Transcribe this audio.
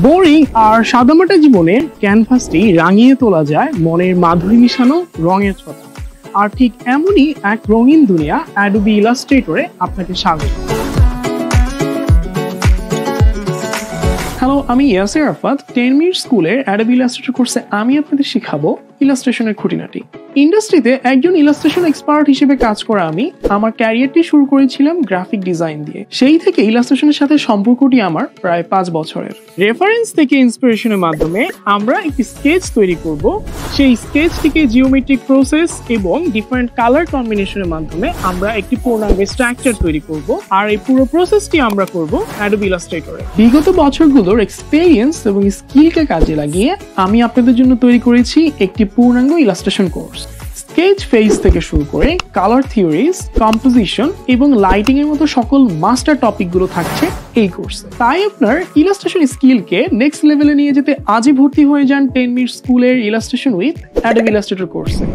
Boring আর সাদামাটা জীবনে ক্যানভাসটি রাঙিয়ে তোলা যায় মনের মাধুরী মিশানো রঙের ছটা। আর ঠিক এমনই এক রঙিন দুনিয়া অ্যাডোবি ইলাস্ট্রেটরে আপনাকে স্বাগত। হ্যালো, আমি ইয়াসির আরাফাত। 10 মিনিট স্কুলের অ্যাডোবি ইলাস্ট্রেটর কোর্সে আমি আপনাদের শেখাবো ইলাস্ট্রেশনের খুঁটিনাটি। ইন্ডাস্ট্রিতে একজন ইলাস্ট্রেশন এক্সপার্ট হিসেবে কাজ করা আমি আমার ক্যারিয়ারটি শুরু করেছিলাম গ্রাফিক ডিজাইন দিয়ে। সেই থেকে ইলাস্ট্রেশনের সাথে সম্পর্কটি আমার প্রায় 5 বছরের। রেফারেন্স থেকে ইন্সপিরেশনের মাধ্যমে আমরা একটি স্কেচ তৈরি করব। সেই স্কেচটিকে জিওমেট্রিক প্রসেস এবং ডিফারেন্ট কালার কম্বিনেশনের মাধ্যমে আমরা একটি পূর্ণাঙ্গ স্ট্রাকচার তৈরি করব। আর এই পুরো প্রসেসটি আমরা করব অ্যাডোবি ইলাস্ট্রেটরে। বিগত বছরগুলোর এক্সপেরিয়েন্স এবং স্কিলকে কাজে লাগিয়ে আমি আপনাদের জন্য তৈরি করেছি একটি পূর্ণাঙ্গ ইলাস্ট্রেশন কোর্স। স্কেচ ফেজ থেকে শুরু করে কালার থিওরিজ, কম্পোজিশন এবং লাইটিং এর মতো সকল মাস্টার টপিকগুলো থাকছে এই কোর্সে। তাই আপনার ইলাস্ট্রেশন স্কিলকে নেক্সট লেভেলে নিয়ে যেতে আজই ভর্তি হয়ে যান 10 মিনিট স্কুলের ইলাস্ট্রেশন উইথ অ্যাডোবি ইলাস্ট্রেটর কোর্সে।